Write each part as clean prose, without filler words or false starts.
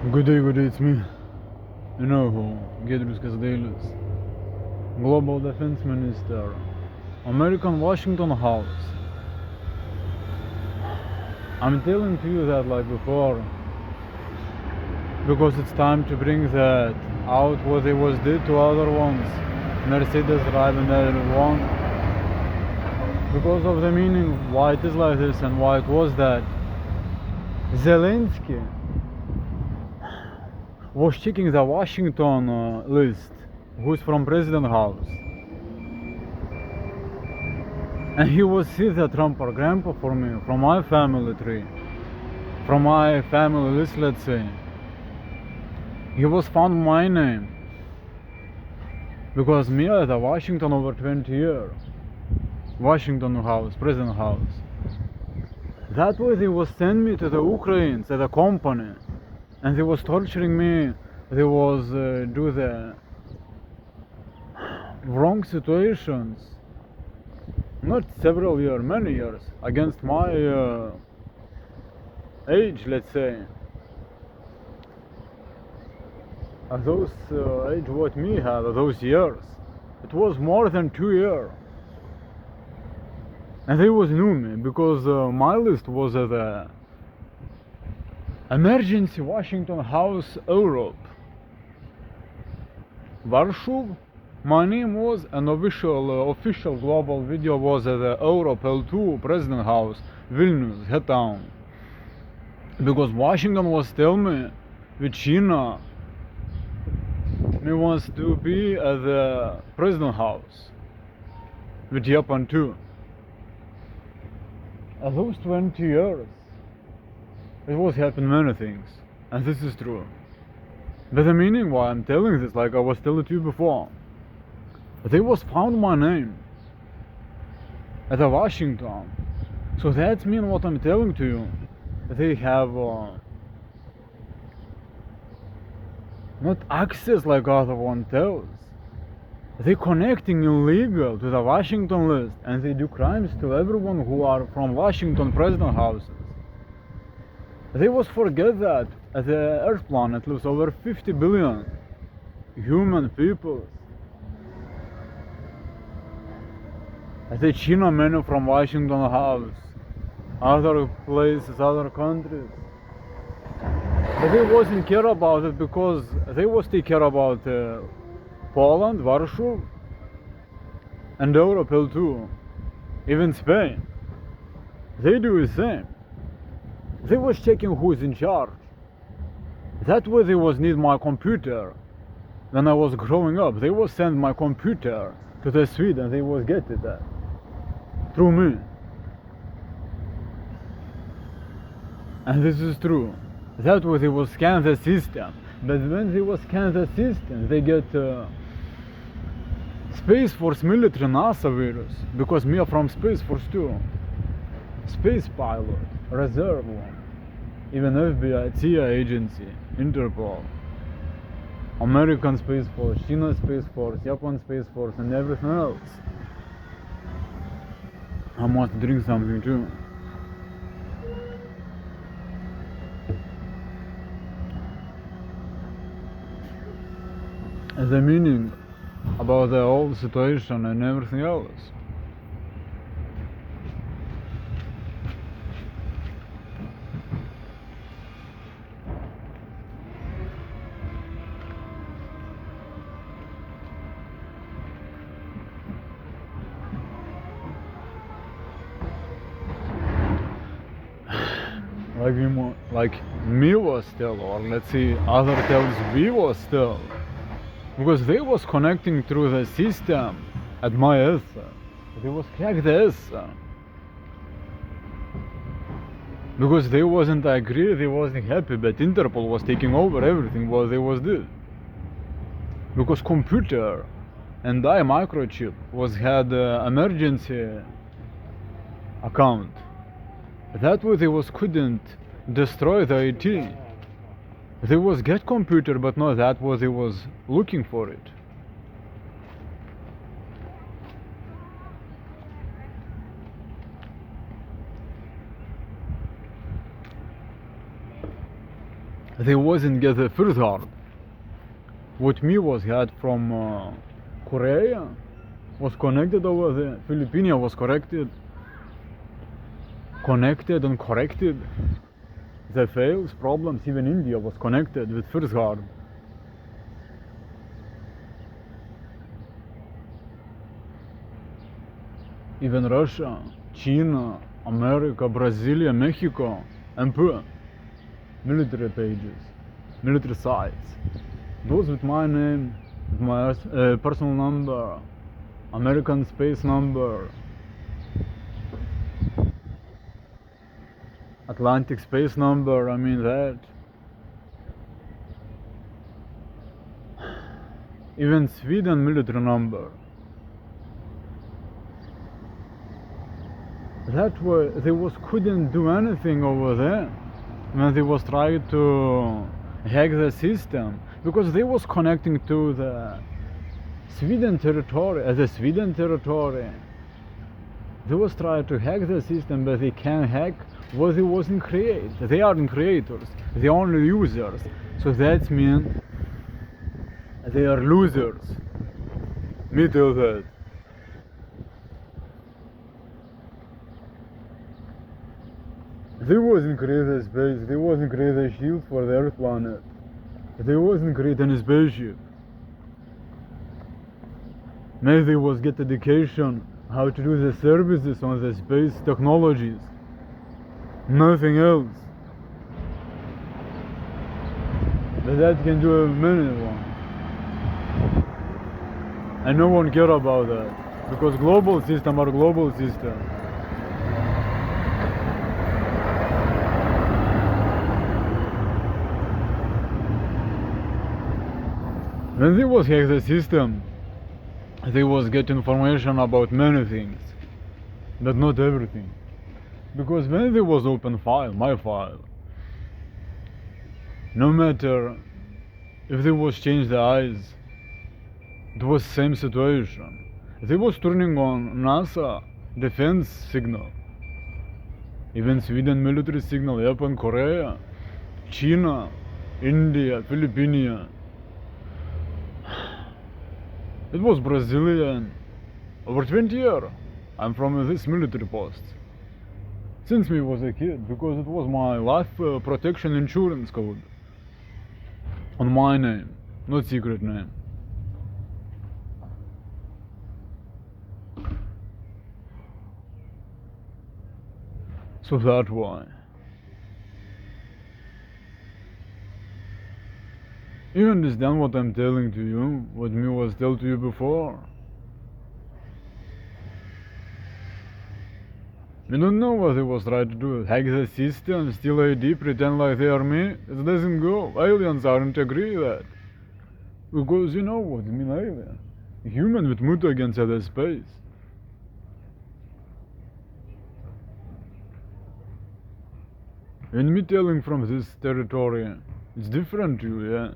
Good day, it's me. You know who? Giedrius Kazdailis, Global Defense Minister, American Washington House. I'm telling to you that like before, because it's time to bring that out what it was did to other ones. Mercedes driving that one. Because of the meaning why it is like this and why it was that. Zelensky was checking the Washington list, who's from President House. And he was see the Trump program for me, from my family tree, from my family list, let's say. He was found my name. Because me at the Washington over 20 years. Washington House, President House. That way they was send me to the Ukrainians at the company. And they was torturing me. They was do the wrong situations. Not several years, many years. Against my age, let's say. And those age what me had, those years. It was more than 2 years. And they was knew me because my list was the emergency Washington House Europe. Warsaw. My name was an official global video was the Europe L2 President House, Vilnius, head town. Because Washington was telling me with China, me wants to be at the President House, with Japan too. At those 20 years, it was happened many things, and this is true. But the meaning why I'm telling this, like I was telling to you before, they was found my name at the Washington. So that's mean what I'm telling to you. They have not access like other one tells. They connecting illegal to the Washington list, and they do crimes to everyone who are from Washington president houses. They was forget that at the Earth planet lives over 50 billion human people. The China many from Washington House, other places, other countries. But they wasn't care about it because they was take care about Poland, Warsaw, and Europe too, even Spain. They do the same. They was checking who's in charge. That way they was need my computer. When I was growing up, they was send my computer to the Sweden. They was get it there through me. And this is true. That way they will scan the system. But when they will scan the system, they get Space Force military NASA virus. Because me are from Space Force too. Space pilot, reserve one. Even FBI, CIA agency, Interpol. American Space Force, China Space Force, Japan Space Force, and everything else. I must drink something too. The meaning about the whole situation and everything else. Like me was still, or let's see, other tells we was still. Because they was connecting through the system at my S. They was cracked the S. Because they wasn't agree, they wasn't happy, but Interpol was taking over everything what they was did. Because computer and I microchip was had emergency account. That way they was couldn't destroy the IT. They was get computer, but not that was they was looking for it. they wasn't get the first hard. What me was had from Korea was connected over there. Philippines was connected and corrected. The fails, problems, even India was connected with first hard. Even Russia, China, America, Brazil, Mexico, MP, military pages, military sites. Those with my name, with my personal number, American space number, Atlantic space number, I mean that. Even Sweden military number. That way they couldn't do anything over there when they was trying to hack the system, because they was connecting to the Sweden territory. As a Sweden territory, they was trying to hack the system, but they can't hack what they wasn't create. They aren't creators, they are only users. So that means they are losers. Me tell that. They wasn't create a space, they wasn't create a shield for the Earth planet. They wasn't create any spaceship. Maybe they was get education how to do the services on the space technologies. Nothing else. But that can do many one. And no one care about that. Because global system are global system. When they was hack the system, they was get information about many things, but not everything. Because when they was open file, my file, no matter if they was change the eyes, it was same situation. They was turning on NASA defense signal, even Sweden military signal, Japan, Korea, China, India, Philippines. It was Brazilian. Over 20 years, I'm from this military post. Since me was a kid, because it was my life protection insurance code. On my name, not secret name. So that's why. You understand what I'm telling to you? What me was told to you before? You don't know what he was trying to do. Hack the system, steal ID, pretend like they are me? It doesn't go. Aliens aren't agree with that. Because you know what I mean, alien. Human with mutagens at the space. And me telling from this territory, it's different to you, yeah?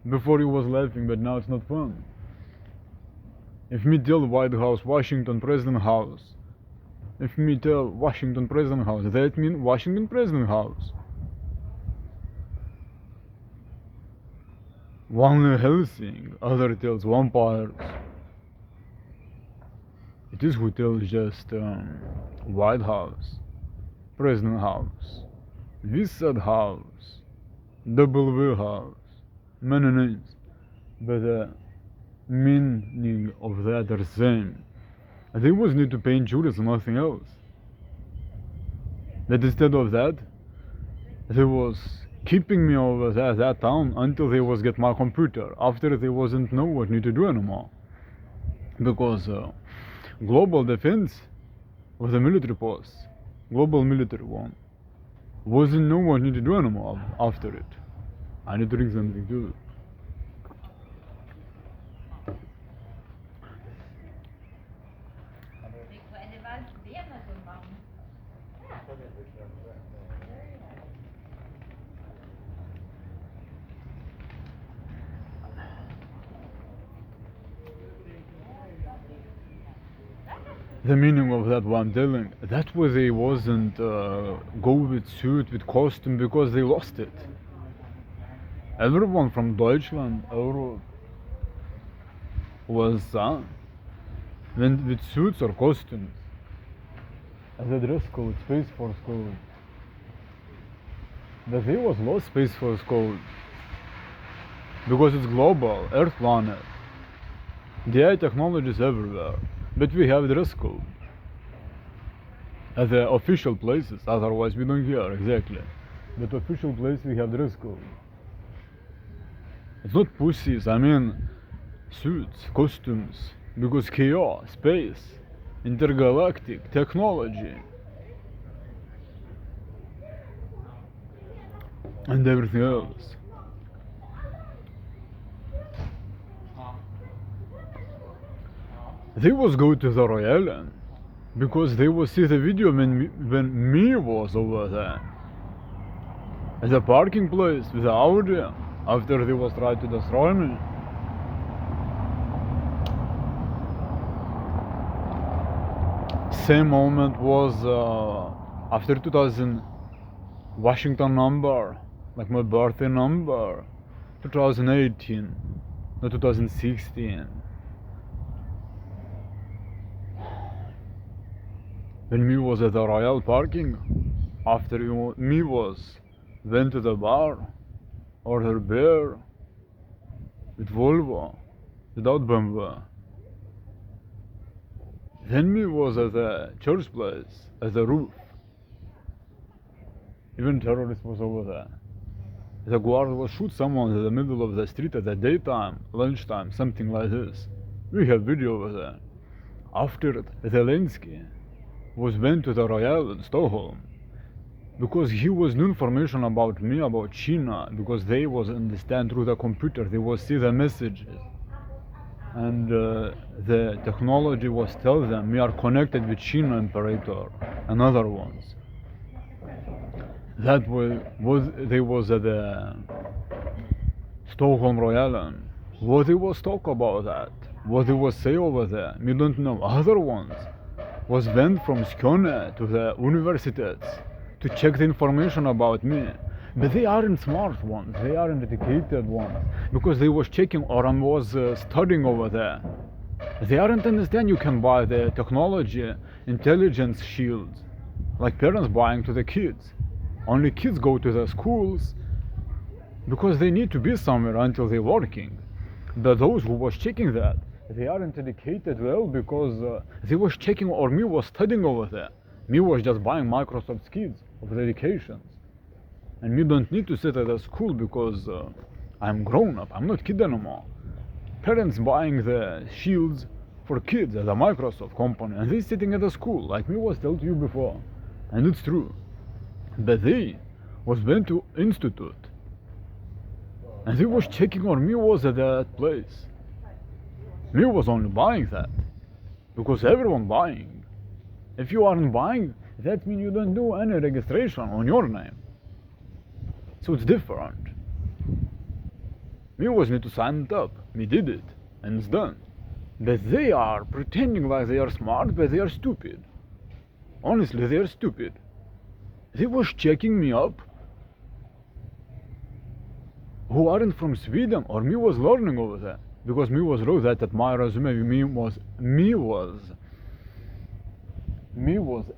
Before you was laughing, but now it's not fun. If me tell White House, Washington President House, if me tell Washington President House, that means Washington President House. One Helsing, other tells vampires. It is who tells just White House, President House, Wizard House, W House. Many names, but the meaning of that are same. They was need to pay insurance and nothing else. But instead of that, they was keeping me over there, that town, until they was get my computer. After they wasn't know what need to do anymore, because global defense was a military post, global military one, wasn't know what need to do anymore after it. I need to drink something too. The meaning of that what I'm telling, that was they wasn't go with suit, with costume, because they lost it. Everyone from Deutschland, Europe, was went with suits or costumes as a dress code, Space Force code. But there was no Space Force code because it's global, Earth planet. The AI technology is everywhere, but we have dress code at the official places. Otherwise, we don't care exactly. But official place we have dress code. It's not pussies. I mean suits, costumes, because chaos, space, intergalactic technology, and everything else. They was go to the Royal because they was see the video when me was over there at the parking place with the Audi after they was trying to destroy me. Same moment was after 2000 Washington number, like my birthday number, 2018, not 2016. When me was at the Royal parking, after me was went to the bar, ordered beer with Volvo, without BMW. Then me was at the church place, at the roof. Even terrorist was over there. The guard was shoot someone in the middle of the street at the daytime, lunchtime, something like this. We have video over there. After Zelensky was went to the Royal in Stockholm, because he was new information about me, about China, because they was understand through the computer, they was see the messages. And the technology was tell them we are connected with China imperator and other ones. That was they was at the Stockholm Royal. What they was talk about that? What they was say over there? We don't know. Other ones was went from Skåne to the universities to check the information about me. But they aren't smart ones, they aren't educated ones, because they was checking or I was studying over there. They aren't understand you can buy the technology, intelligence shields, like parents buying to the kids. Only kids go to the schools because they need to be somewhere until they're working. But those who was checking that, they aren't educated well because they was checking or me was studying over there. Me was just buying Microsoft kids of the educations. And me don't need to sit at a school because I'm grown up, I'm not kid anymore. Parents buying the shields for kids at a Microsoft company and they sitting at a school, like me was told to you before. And it's true. But they was went to institute. And they was checking or me was at that place. Me was only buying that. Because everyone buying. If you aren't buying, that means you don't do any registration on your name. So it's different. Me was need to sign it up. Me did it. And it's done. But they are pretending like they are smart, but they are stupid. Honestly, they are stupid. They was checking me up who aren't from Sweden, or me was learning over there. Because me was wrote that at my resume, me was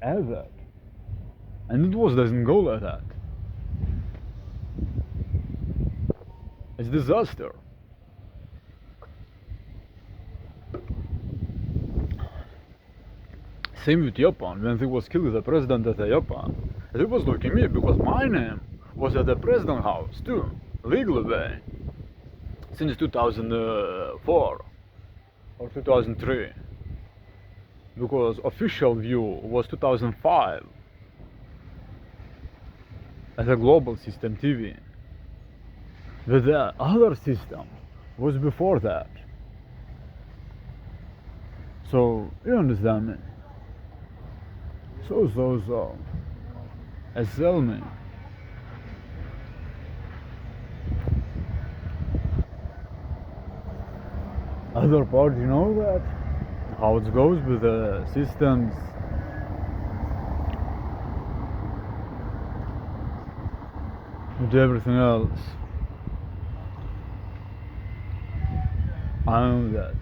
as that. And it was doesn't go like that. It's disaster. Same with Japan. When they was killed the president of Japan, they was looking at me because my name was at the president house too, legal way, since 2004 or 2003. Because official view was 2005 as a global system TV. But the other system was before that. So, you understand me? So. Tell me. Other part, you know that? How it goes with the systems. With everything else. I know that.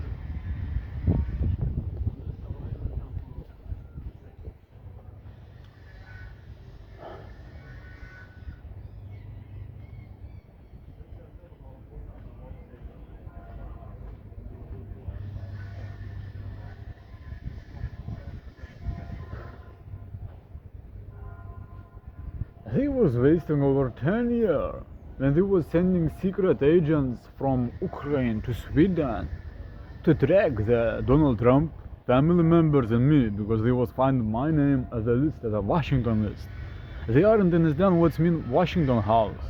He was wasting over 10 years when he was sending secret agents from Ukraine to Sweden to track the Donald Trump family members and me, because they was finding my name as a list, as a Washington list. They aren't understand what's mean Washington House,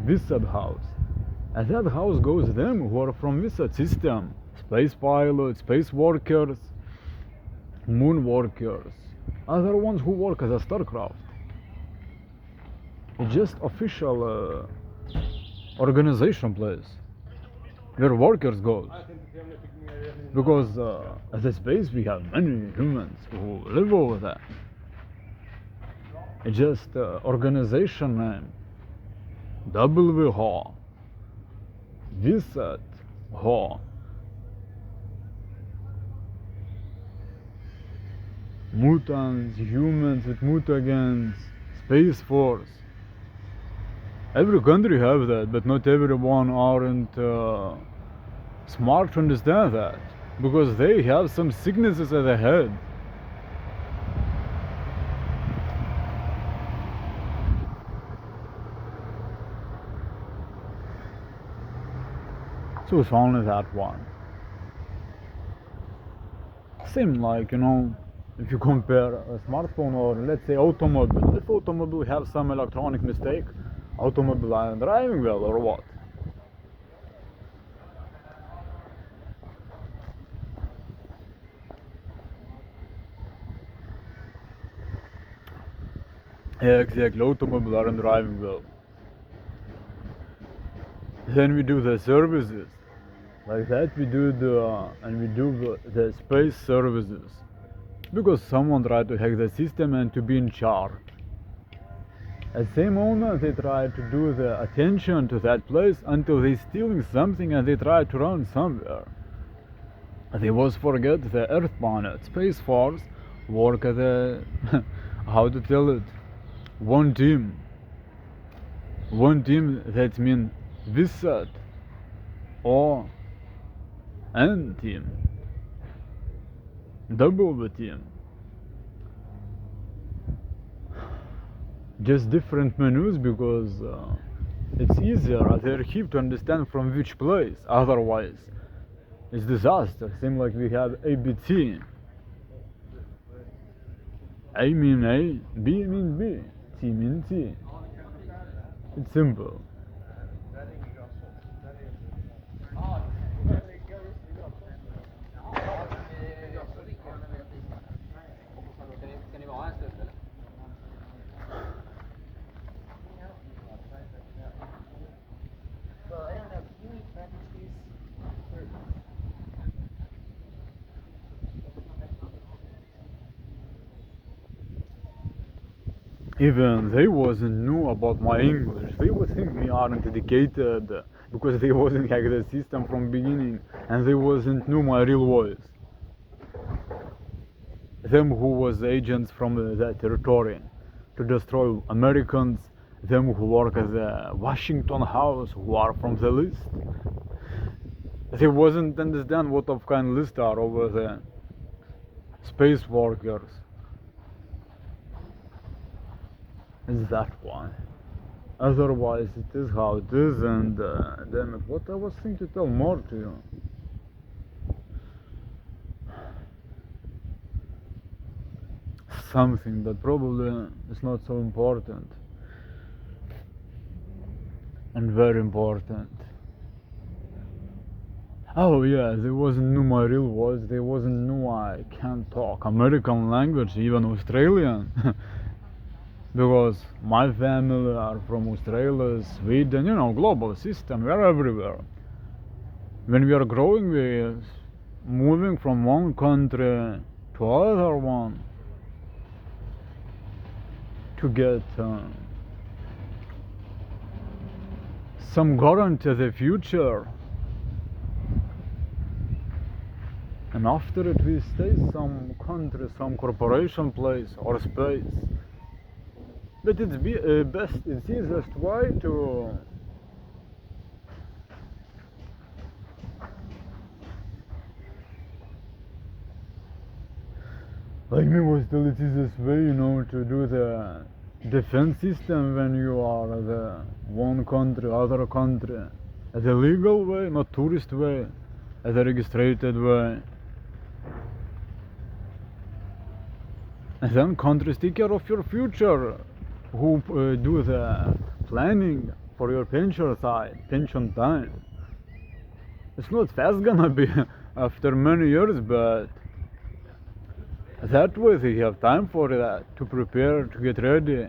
Vissad House. And that house goes them who are from Vissad system, space pilots, space workers, moon workers, other ones who work as a StarCraft. It's just official organization place where workers go. Because as a space we have many humans who live over there. It's just organization name WHO, Vissad Ho. Mutants, humans with mutagens, Space Force. Every country have that, but not everyone aren't smart to understand that, because they have some sicknesses at the head. So it's only that one. Same like, if you compare a smartphone or let's say automobile. If automobile have some electronic mistake, automobile aren't driving well or what? Yeah, exactly, automobile aren't driving well. Then we do the services. Like that we do the space services. Because someone tried to hack the system and to be in charge. At the same moment they try to do the attention to that place until they stealing something and they try to run somewhere. They was forget the Earth planet, Space Force, work as a how to tell it, one team. One team, that means Vissad or N team. Double team. Just different menus because it's easier at the archive to understand from which place. Otherwise, it's disaster. Same like we have ABT. A mean A, B mean B, T mean T. It's simple. Even they wasn't knew about my English. They would think me aren't educated because they wasn't hack the system from beginning and they wasn't knew my real voice. Them who was agents from the territory to destroy Americans, them who work at the Washington House who are from the list. They wasn't understand what of kind list are over the space workers. Is that one. Otherwise it is how it is, and damn it, what I was thinking to tell more to you. Something that probably is not so important and very important. Oh yeah, they wasn't knew my real voice, they wasn't knew I can't talk American language, even Australian. Because my family are from Australia, Sweden, global system, we're everywhere. When we are growing, we're moving from one country to other one to get some guarantee of the future. And after it we stay some country, some corporation place or space. But it's it's easiest way to like me was still it easiest way, to do the defense system when you are the one country, other country. As a legal way, not tourist way, as a registered way. And then countries take care of your future, who do the planning for your pension time. It's not fast gonna be after many years, but that way they have time for that, to prepare, to get ready.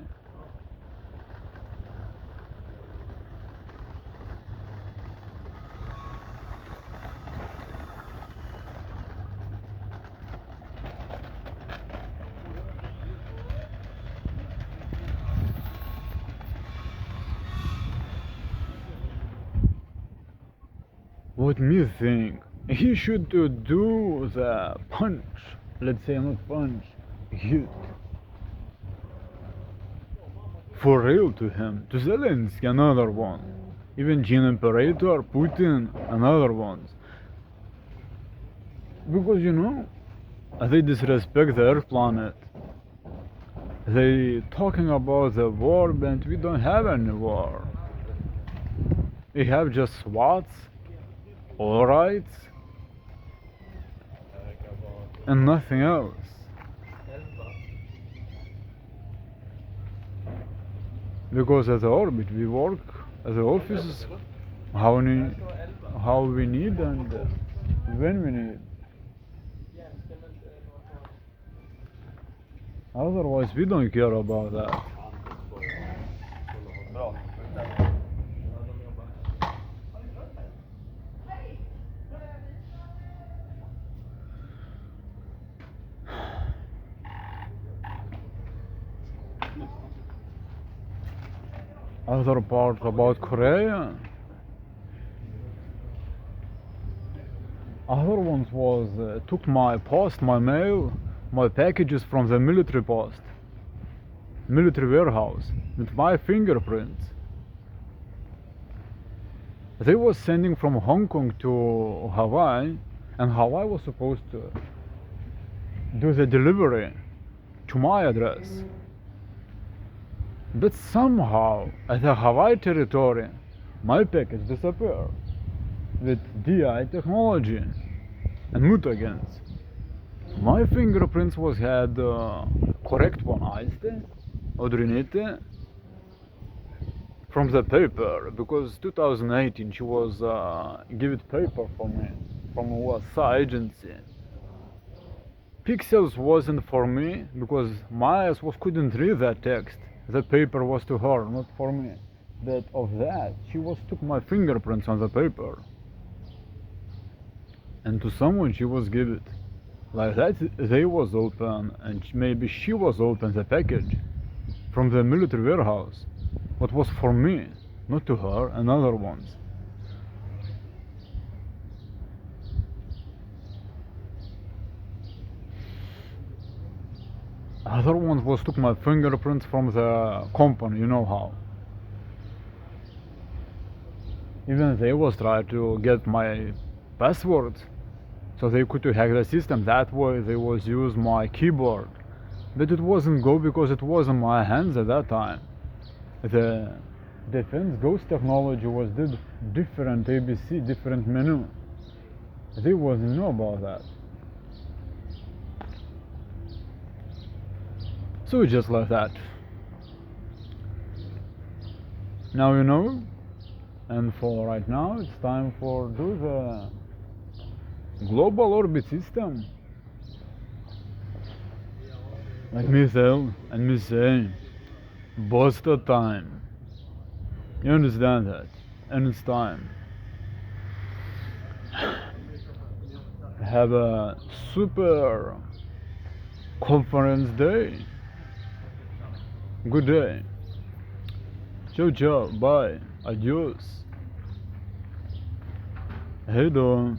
What me think? He should do the punch, let's say not punch, hit. For real to him, to Zelensky another one. Even Gene Imperator, Putin, another ones. Because they disrespect the Earth planet. They talking about the war, but we don't have any war. We have just SWATs, all rights, and nothing else. Because at the orbit we work at the offices how we need and when we need. Otherwise we don't care about that. Other part about Korea. Other ones was took my post, my mail, my packages from the military post, military warehouse with my fingerprints. They was sending from Hong Kong to Hawaii, and Hawaii was supposed to do the delivery to my address. But somehow, at the Hawaii territory, my package disappeared with DI technology and mutagents. My fingerprints was had correct one aiste, odrinite, from the paper, because 2018 she was give it paper for me from USA agency. Pixels wasn't for me because my eyes couldn't read that text. The paper was to her, not for me. But of that, she took my fingerprints on the paper. And to someone she was give it. Like that, they was open, and maybe she was open the package from the military warehouse. What was for me, not to her, and other ones. Other ones took my fingerprints from the company, you know how. Even they was trying to get my password, so they could hack the system. That way they was use my keyboard, but it wasn't go because it was in my hands at that time. The defense ghost technology was did different ABC, different menu. They wasn't know about that. So just like that. Now you know, and for right now it's time for do the global orbit system. Like me tell and me say, both the time. You understand that? And it's time. Have a super conference day. Good day. Ciao ciao, bye, adios. Hey då.